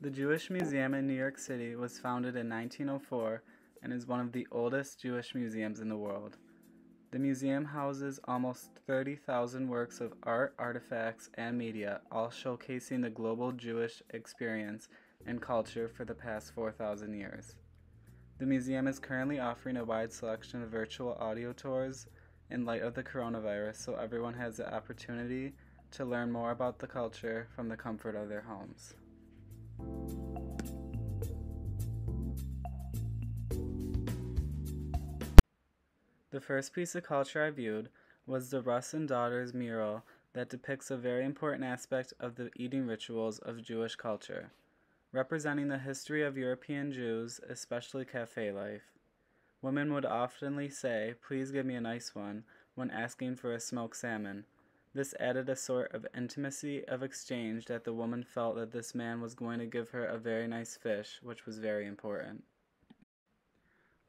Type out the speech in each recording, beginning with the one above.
The Jewish Museum in New York City was founded in 1904 and is one of the oldest Jewish museums in the world. The museum houses almost 30,000 works of art, artifacts, and media, all showcasing the global Jewish experience and culture for the past 4,000 years. The museum is currently offering a wide selection of virtual audio tours in light of the coronavirus, so everyone has the opportunity to learn more about the culture from the comfort of their homes. The first piece of culture I viewed was the Russ and Daughters mural that depicts a very important aspect of the eating rituals of Jewish culture, representing the history of European Jews, especially cafe life. Women would oftenly say, "Please give me a nice one," when asking for a smoked salmon. This added a sort of intimacy of exchange that the woman felt that this man was going to give her a very nice fish, which was very important.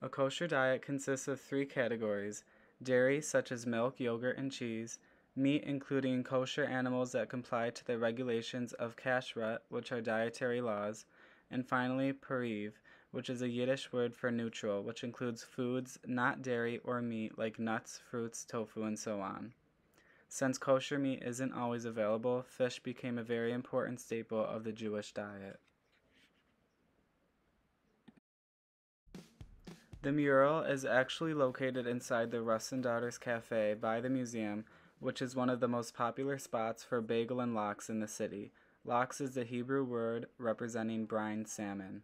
A kosher diet consists of three categories: dairy, such as milk, yogurt, and cheese; meat, including kosher animals that comply to the regulations of kashrut, which are dietary laws; and finally, pariv, which is a Yiddish word for neutral, which includes foods not dairy or meat like nuts, fruits, tofu, and so on. Since kosher meat isn't always available, fish became a very important staple of the Jewish diet. The mural is actually located inside the Russ and Daughters Cafe by the museum, which is one of the most popular spots for bagel and lox in the city. Lox is the Hebrew word representing brined salmon.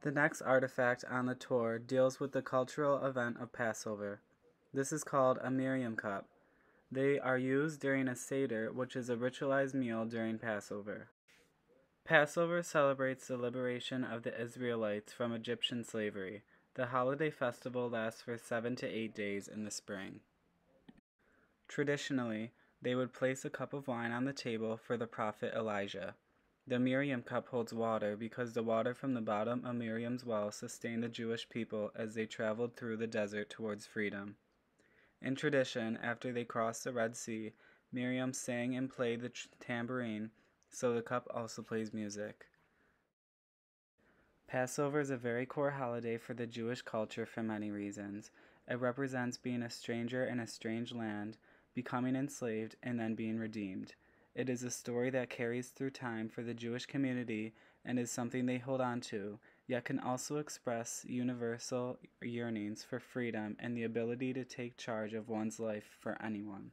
The next artifact on the tour deals with the cultural event of Passover. This is called a Miriam cup. They are used during a Seder, which is a ritualized meal during Passover. Passover celebrates the liberation of the Israelites from Egyptian slavery. The holiday festival lasts for 7 to 8 days in the spring. Traditionally, they would place a cup of wine on the table for the prophet Elijah. The Miriam cup holds water because the water from the bottom of Miriam's well sustained the Jewish people as they traveled through the desert towards freedom. In tradition, after they crossed the Red Sea, Miriam sang and played the tambourine, so the cup also plays music. Passover is a very core holiday for the Jewish culture for many reasons. It represents being a stranger in a strange land, becoming enslaved, and then being redeemed. It is a story that carries through time for the Jewish community and is something they hold on to, yet can also express universal yearnings for freedom and the ability to take charge of one's life for anyone.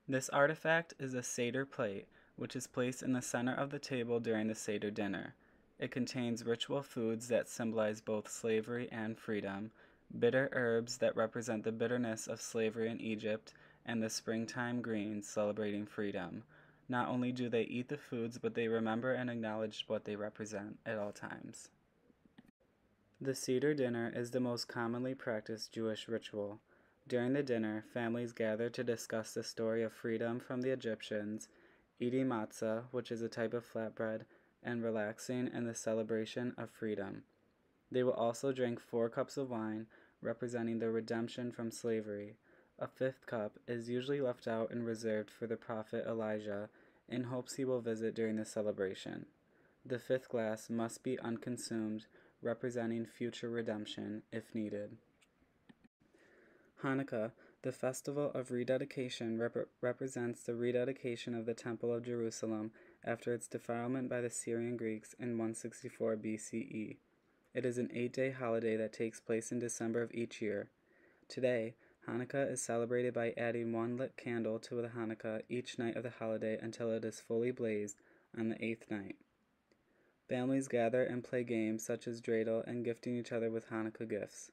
This artifact is a Seder plate, which is placed in the center of the table during the Seder dinner. It contains ritual foods that symbolize both slavery and freedom, bitter herbs that represent the bitterness of slavery in Egypt, and the springtime greens celebrating freedom. Not only do they eat the foods, but they remember and acknowledge what they represent at all times. The Seder dinner is the most commonly practiced Jewish ritual. During the dinner, families gather to discuss the story of freedom from the Egyptians, eating matzah, which is a type of flatbread, and relaxing in the celebration of freedom. They will also drink 4 cups of wine, representing the redemption from slavery. A 5th cup is usually left out and reserved for the prophet Elijah in hopes he will visit during the celebration. The 5th glass must be unconsumed, representing future redemption if needed. Hanukkah, the festival of rededication, represents the rededication of the Temple of Jerusalem after its defilement by the Syrian Greeks in 164 BCE. It is an 8-day holiday that takes place in December of each year. Today, Hanukkah is celebrated by adding 1 lit candle to the Hanukkah each night of the holiday until it is fully blazed on the 8th night. Families gather and play games such as dreidel and gifting each other with Hanukkah gifts.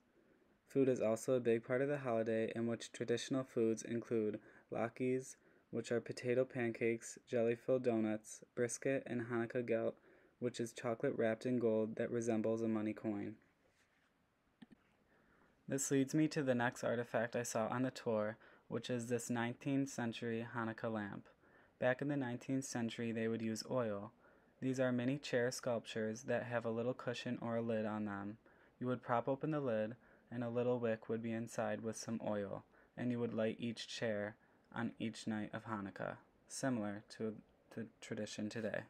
Food is also a big part of the holiday, in which traditional foods include latkes, which are potato pancakes, jelly-filled donuts, brisket, and Hanukkah gelt, which is chocolate wrapped in gold that resembles a money coin. This leads me to the next artifact I saw on the tour, which is this 19th century Hanukkah lamp. Back in the 19th century, they would use oil. These are mini chair sculptures that have a little cushion or a lid on them. You would prop open the lid, and a little wick would be inside with some oil, and you would light each chair on each night of Hanukkah, similar to the tradition today.